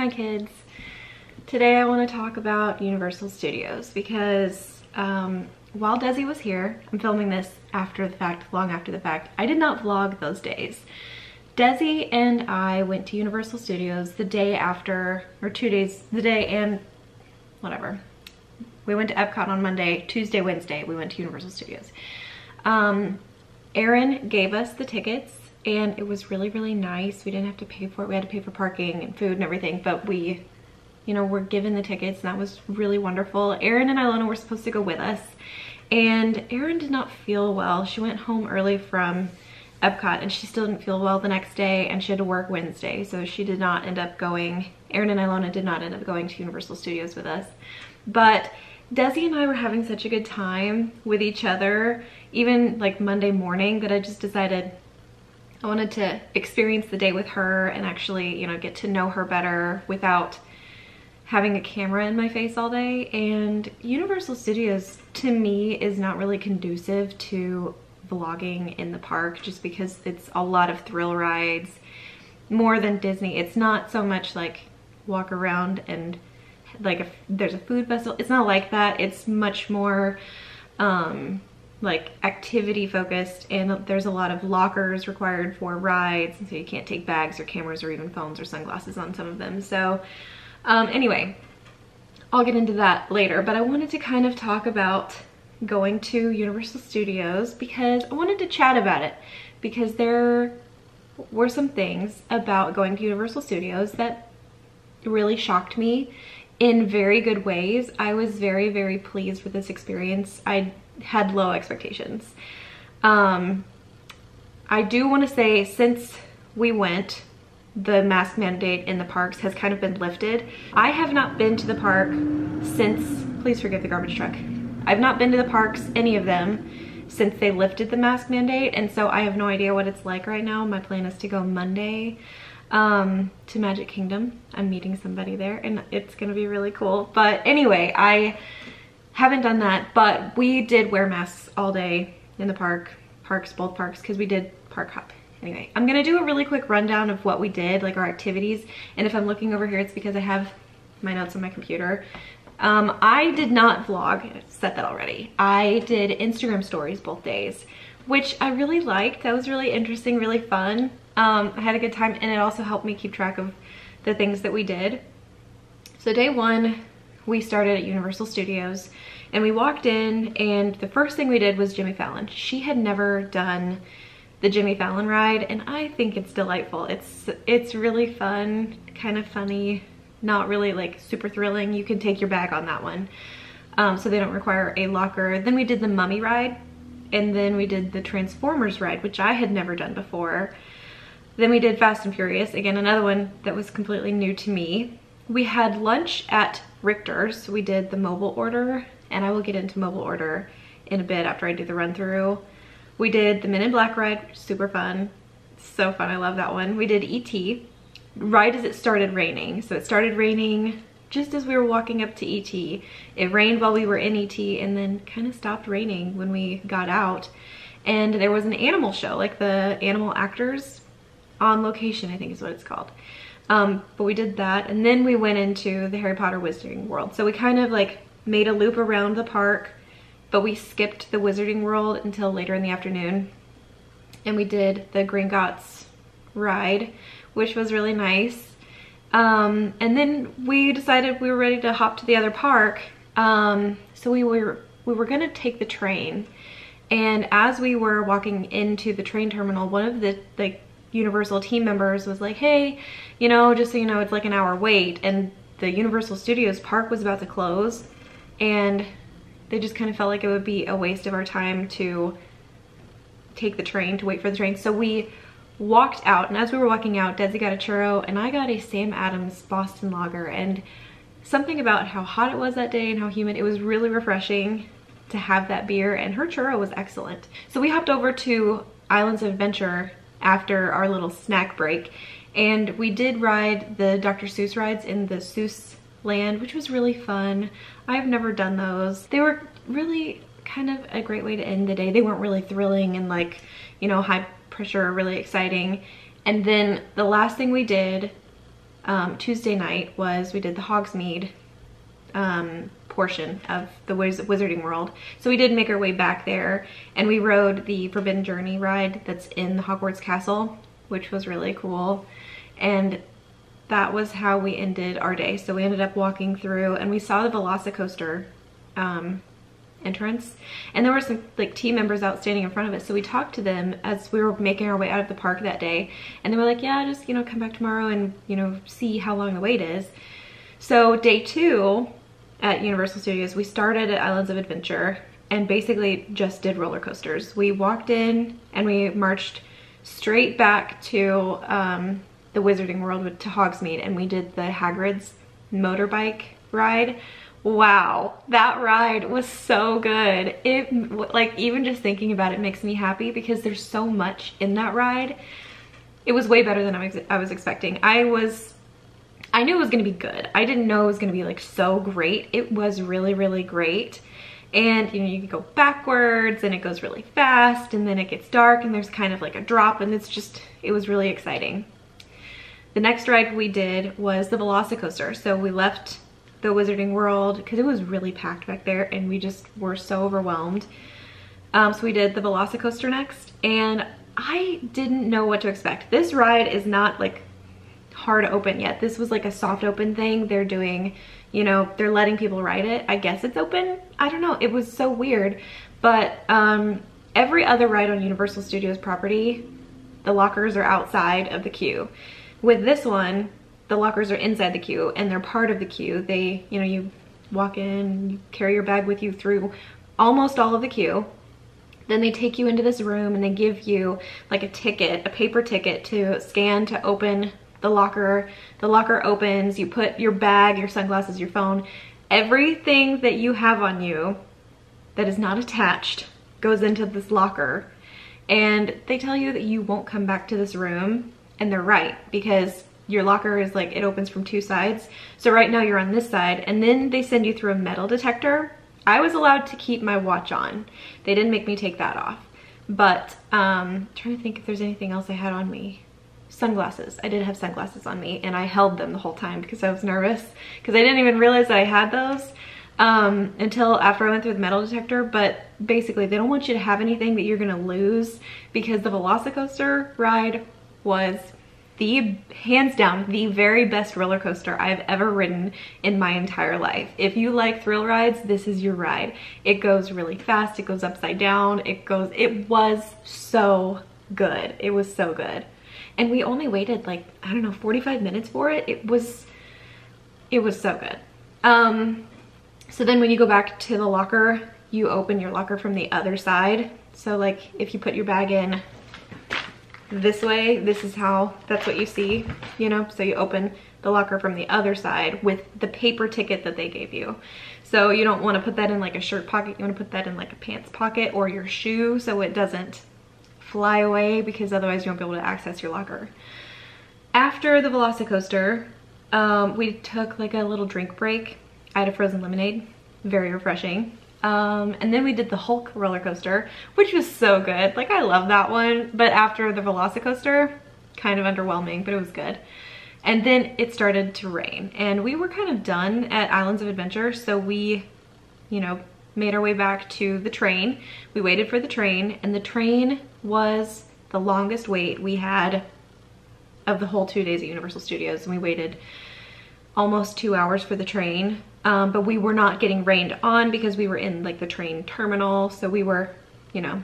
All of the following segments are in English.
Hi kids. Today I want to talk about Universal Studios because while Desi was here, I'm filming this after the fact, long after the fact, I did not vlog those days. Desi and I went to Universal Studios the day after, or 2 days, the day and whatever. We went to Epcot on Monday, Tuesday, Wednesday, we went to Universal Studios. Aaron gave us the tickets and it was really, really nice. We didn't have to pay for it. We had to pay for parking and food and everything, but we, you know, were given the tickets and that was really wonderful. Aaron and Ilona were supposed to go with us and Aaron did not feel well. She went home early from Epcot and she still didn't feel well the next day and she had to work Wednesday, so she did not end up going. Aaron and Ilona did not end up going to Universal Studios with us. But Desi and I were having such a good time with each other, even like Monday morning, that I just decided I wanted to experience the day with her and actually, you know, get to know her better without having a camera in my face all day. And Universal Studios to me is not really conducive to vlogging in the park just because it's a lot of thrill rides, more than Disney. It's not so much like walk around and like if there's a food festival, it's not like that. It's much more like activity focused, and there's a lot of lockers required for rides, and so you can't take bags or cameras or even phones or sunglasses on some of them. So anyway, I'll get into that later, but I wanted to kind of talk about going to Universal Studios because I wanted to chat about it, because there were some things about going to Universal Studios that really shocked me in very good ways. I was very, very pleased with this experience. I had low expectations. I do want to say, since we went, the mask mandate in the parks has kind of been lifted. I have not been to the park since, please forgive the garbage truck. I've not been to the parks, any of them, since they lifted the mask mandate, and so I have no idea what it's like right now. My plan is to go Monday to Magic Kingdom. I'm meeting somebody there and it's gonna be really cool. But anyway, I haven't done that, but we did wear masks all day in the parks, both parks, because we did park hop. Anyway, I'm gonna do a really quick rundown of what we did, like our activities. And if I'm looking over here, it's because I have my notes on my computer. I did not vlog, I said that already. I did Instagram stories both days, which I really liked. That was really interesting, really fun. I had a good time, and it also helped me keep track of the things that we did. So day one, we started at Universal Studios and we walked in, and the first thing we did was Jimmy Fallon. She had never done the Jimmy Fallon ride, and I think it's delightful. It's really fun, kind of funny, not really like super thrilling. You can take your bag on that one. So they don't require a locker. Then we did the Mummy ride, and then we did the Transformers ride, which I had never done before. Then we did Fast and Furious, again, another one that was completely new to me. We had lunch at Richter's. We did the mobile order, and I will get into mobile order in a bit after I do the run through. We did the Men in Black ride, super fun. So fun, I love that one. We did E.T. right as it started raining. So it started raining just as we were walking up to E.T. It rained while we were in E.T. and then kind of stopped raining when we got out. And there was an animal show, like the animal actors on location, I think is what it's called. But we did that, and then we went into the Harry Potter Wizarding World. So we kind of like made a loop around the park, but we skipped the Wizarding World until later in the afternoon. And we did the Gringotts ride, which was really nice. And then we decided we were ready to hop to the other park. So we were gonna take the train. And as we were walking into the train terminal, one of the Universal team members was like, hey, you know, just so you know, it's like an hour wait. And the Universal Studios park was about to close, and they just kind of felt like it would be a waste of our time to take the train, to wait for the train. So we walked out, and as we were walking out, Desi got a churro and I got a Sam Adams Boston Lager. And something about how hot it was that day and how humid, it was really refreshing to have that beer, and her churro was excellent. So we hopped over to Islands of Adventure after our little snack break, and we did ride the Dr. Seuss rides in the Seuss land, which was really fun. I've never done those. They were really kind of a great way to end the day. They weren't really thrilling and like, you know, high pressure or really exciting. And then the last thing we did Tuesday night was we did the Hogsmeade portion of the Wizarding World. So we did make our way back there, and we rode the Forbidden Journey ride that's in the Hogwarts Castle, which was really cool. And that was how we ended our day. So we ended up walking through, and we saw the Velossa Coaster entrance, and there were some like team members out standing in front of it. So we talked to them as we were making our way out of the park that day, and they were like, yeah, just, you know, come back tomorrow and, you know, see how long the wait is. So day 2 at Universal Studios, we started at Islands of Adventure and basically just did roller coasters. We walked in and we marched straight back to the Wizarding World, to Hogsmeade, and we did the Hagrid's motorbike ride. Wow, that ride was so good. It, like, even just thinking about it makes me happy because there's so much in that ride. It was way better than I was expecting. I knew it was gonna be good. I didn't know it was gonna be like so great. It was really, really great. And you know, you can go backwards and it goes really fast, and then it gets dark and there's kind of like a drop, and it was really exciting. The next ride we did was the Velossa Coaster. So we left the Wizarding World because it was really packed back there and we just were so overwhelmed. So we did the Velossa Coaster next, and I didn't know what to expect. This ride is not like hard open yet. This was like a soft open thing. They're doing, you know, they're letting people ride it. I guess it's open. I don't know. It was so weird. But every other ride on Universal Studios property, the lockers are outside of the queue. With this one, the lockers are inside the queue and they're part of the queue. They, you know, you walk in, you carry your bag with you through almost all of the queue. Then they take you into this room and they give you like a ticket, a paper ticket to scan to open the locker. The locker opens, you put your bag, your sunglasses, your phone, everything that you have on you that is not attached goes into this locker. And they tell you that you won't come back to this room, and they're right, because your locker is like, it opens from 2 sides. So right now you're on this side, and then they send you through a metal detector. I was allowed to keep my watch on. They didn't make me take that off. But trying to think if there's anything else I had on me. Sunglasses. I did have sunglasses on me, and I held them the whole time because I was nervous, because I didn't even realize that I had those until after I went through the metal detector. But basically they don't want you to have anything that you're gonna lose, because the Velossa Coaster ride was hands down the very best roller coaster I've ever ridden in my entire life. If you like thrill rides, this is your ride. It goes really fast, it goes upside down, it was so good. It was so good. And we only waited like, I don't know, 45 minutes for it. It was so good. So then when you go back to the locker, you open your locker from the other side. So like if you put your bag in this way, that's what you see, you know? So you open the locker from the other side with the paper ticket that they gave you. So you don't want to put that in like a shirt pocket, you want to put that in like a pants pocket or your shoe so it doesn't fly away, because otherwise you won't be able to access your locker. After the Velossa Coaster, we took like a little drink break. I had a frozen lemonade, very refreshing. And then we did the Hulk roller coaster, which was so good. Like, I love that one. But after the Velossa Coaster, kind of underwhelming, but it was good. And then it started to rain, and we were kind of done at Islands of Adventure. So we, you know, made our way back to the train. We waited for the train, and the train was the longest wait we had of the whole 2 days at Universal Studios. And we waited almost 2 hours for the train. But we were not getting rained on because we were in like the train terminal. So we were, you know,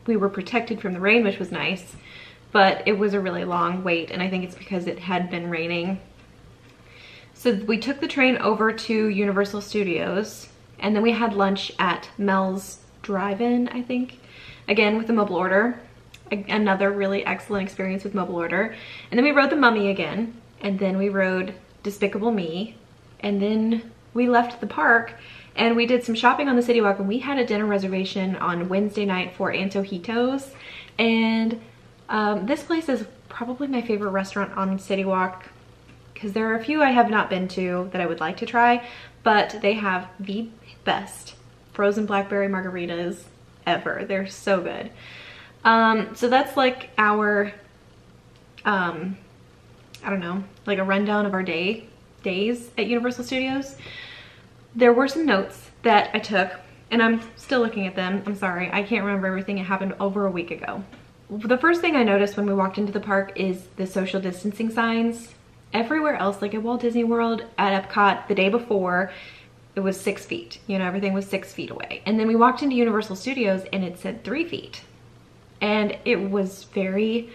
we were protected from the rain, which was nice, but it was a really long wait. And I think it's because it had been raining. So we took the train over to Universal Studios, and then we had lunch at Mel's Drive-In, I think, again with the mobile order. Another really excellent experience with mobile order. And then we rode the Mummy again, and then we rode Despicable Me, and then we left the park and we did some shopping on the City Walk, and we had a dinner reservation on Wednesday night for Antojitos. And this place is probably my favorite restaurant on City Walk, because there are a few I have not been to that I would like to try, but they have the best frozen blackberry margaritas ever. They're so good. So that's like our I don't know, like a rundown of our days at Universal Studios, there were some notes that I took, and I'm still looking at them. I'm sorry, I can't remember everything. It happened over a week ago. The first thing I noticed when we walked into the park is the social distancing signs. Everywhere else, like at Walt Disney World, at Epcot, the day before, it was 6 feet. You know, everything was 6 feet away. And then we walked into Universal Studios and it said 3 feet. And it was very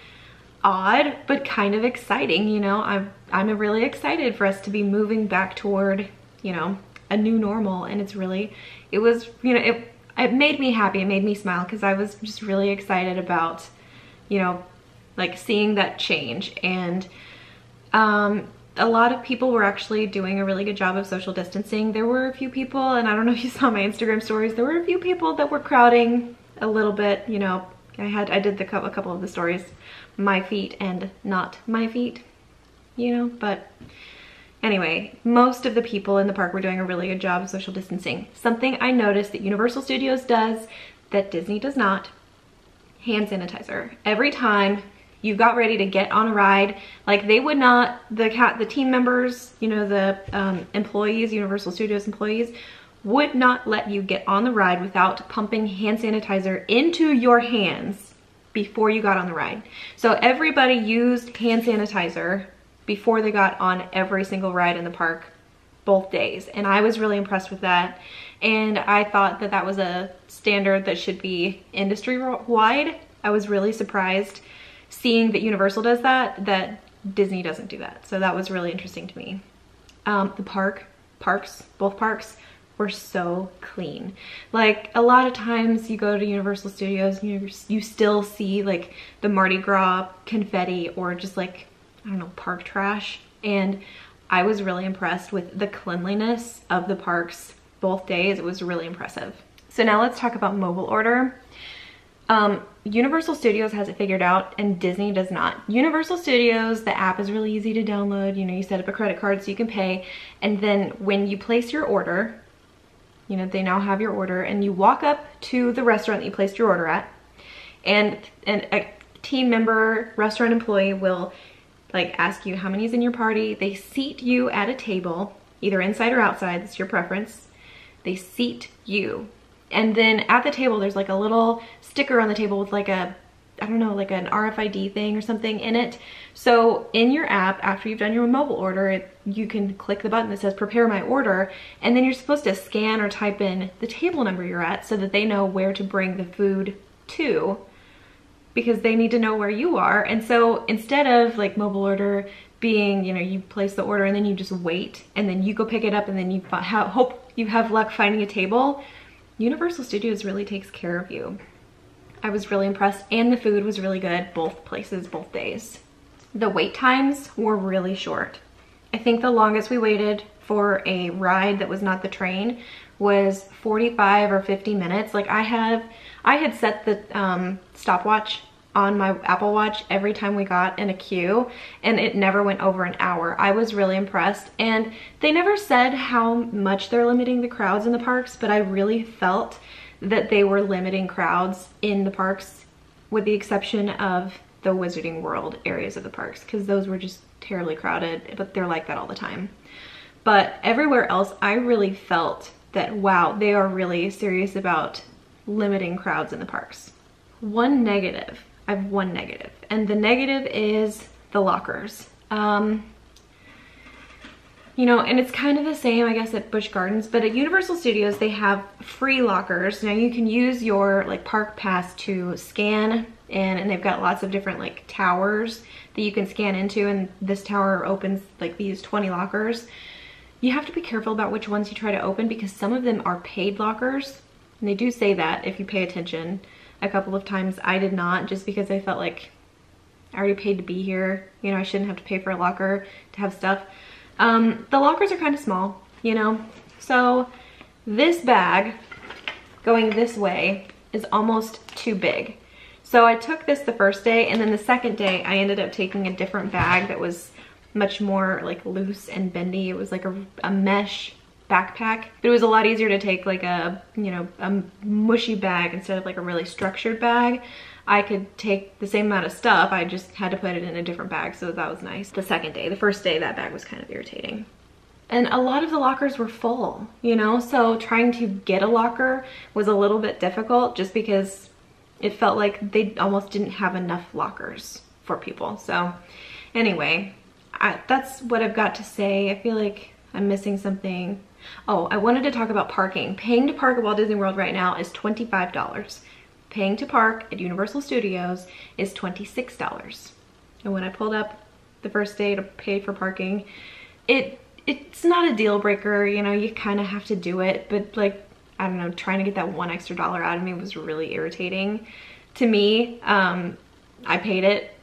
odd, but kind of exciting. You know, I'm really excited for us to be moving back toward, you know, a new normal. And it was, you know, it made me happy. It made me smile because I was just really excited about, you know, like seeing that change. And a lot of people were actually doing a really good job of social distancing. There were a few people, and I don't know if you saw my Instagram stories, there were a few people that were crowding a little bit. You know, I did a couple of the stories, my feet and not my feet, you know, but anyway, most of the people in the park were doing a really good job of social distancing. Something I noticed that Universal Studios does that Disney does not: hand sanitizer. Every time you got ready to get on a ride, like they would not, the team members, you know, the employees, Universal Studios employees, would not let you get on the ride without pumping hand sanitizer into your hands before you got on the ride. So everybody used hand sanitizer before they got on every single ride in the park, both days. And I was really impressed with that. And I thought that that was a standard that should be industry-wide. I was really surprised seeing that Universal does that Disney doesn't do that. So that was really interesting to me. The both parks were so clean. Like a lot of times you go to Universal Studios and you still see like the Mardi Gras confetti or just like, I don't know, park trash. And I was really impressed with the cleanliness of the parks both days. It was really impressive. So now let's talk about mobile order. Universal Studios has it figured out and Disney does not. Universal Studios, the app is really easy to download. You know, you set up a credit card so you can pay. And then when you place your order, you know, they now have your order and you walk up to the restaurant that you placed your order at, and a team member, restaurant employee will like ask you how many is in your party. They seat you at a table, either inside or outside, that's your preference. They seat you. And then at the table, there's like a little sticker on the table with like a, I don't know, like an RFID thing or something in it. So in your app, after you've done your mobile order, you can click the button that says prepare my order. And then you're supposed to scan or type in the table number you're at so that they know where to bring the food to, because they need to know where you are. And so instead of like mobile order being, you know, you place the order and then you just wait and then you go pick it up and then you hope you have luck finding a table, Universal Studios really takes care of you. I was really impressed, and the food was really good, both places, both days. The wait times were really short. I think the longest we waited for a ride that was not the train was 45 or 50 minutes. Like I had set the stopwatch on my Apple Watch every time we got in a queue, and it never went over an hour. I was really impressed, and they never said how much they're limiting the crowds in the parks, but I really felt that they were limiting crowds in the parks with the exception of the Wizarding World areas of the parks, because those were just terribly crowded, but they're like that all the time. But everywhere else, I really felt that, wow, they are really serious about limiting crowds in the parks. I have one negative, and the negative is the lockers. You know, and it's kind of the same, I guess, at Busch Gardens, but at Universal Studios, they have free lockers. Now you can use your like park pass to scan, and they've got lots of different like towers that you can scan into, and this tower opens like these 20 lockers. You have to be careful about which ones you try to open because some of them are paid lockers, and they do say that if you pay attention. A couple of times I did not, just because I felt like I already paid to be here. You know, I shouldn't have to pay for a locker to have stuff. The lockers are kind of small, you know? So this bag going this way is almost too big. So I took this the first day, and then the second day I ended up taking a different bag that was much more like loose and bendy. It was like a mesh backpack, but it was a lot easier to take like a, you know, a mushy bag instead of like a really structured bag. I could take the same amount of stuff. I just had to put it in a different bag, so that was nice. The second day, the first day, that bag was kind of irritating. And a lot of the lockers were full, you know? So trying to get a locker was a little bit difficult just because it felt like they almost didn't have enough lockers for people. So anyway, that's what I've got to say. I feel like I'm missing something. Oh, I wanted to talk about parking. Paying to park at Walt Disney World right now is $25. Paying to park at Universal Studios is $26. And when I pulled up the first day to pay for parking, it's not a deal breaker, you know, you kind of have to do it, but like, I don't know, trying to get that $1 extra out of me was really irritating to me. I paid it,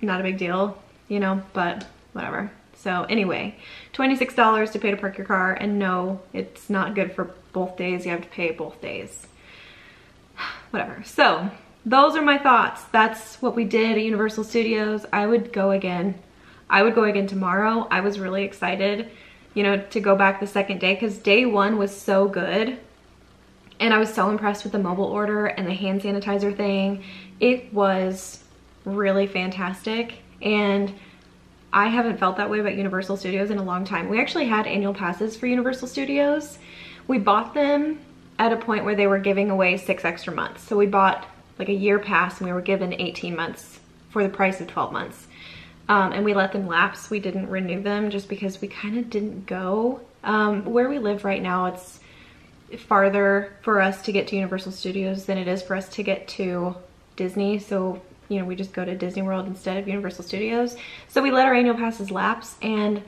not a big deal, you know, but whatever. So anyway, $26 to pay to park your car, and no, it's not good for both days. You have to pay both days. Whatever. So those are my thoughts. That's what we did at Universal Studios. I would go again. I would go again tomorrow. I was really excited, you know, to go back the second day because day one was so good. And I was so impressed with the mobile order and the hand sanitizer thing. It was really fantastic. And I haven't felt that way about Universal Studios in a long time. We actually had annual passes for Universal Studios. We bought them at a point where they were giving away 6 extra months. So we bought like a year pass and we were given 18 months for the price of 12 months. And we let them lapse. We didn't renew them just because we kind of didn't go. Where we live right now, it's farther for us to get to Universal Studios than it is for us to get to Disney. So, you know, we just go to Disney World instead of Universal Studios. So we let our annual passes lapse, and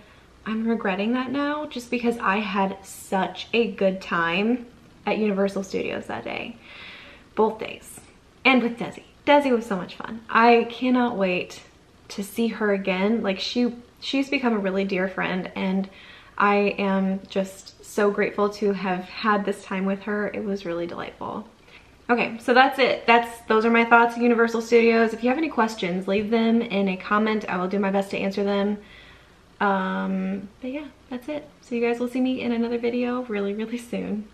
I'm regretting that now just because I had such a good time at Universal Studios that day. Both days. And with Desi. Desi was so much fun. I cannot wait to see her again. Like she's become a really dear friend, and I am just so grateful to have had this time with her. It was really delightful. Okay, so that's it. Those are my thoughts of Universal Studios. If you have any questions, leave them in a comment. I will do my best to answer them. But yeah, that's it. So you guys will see me in another video really, really soon.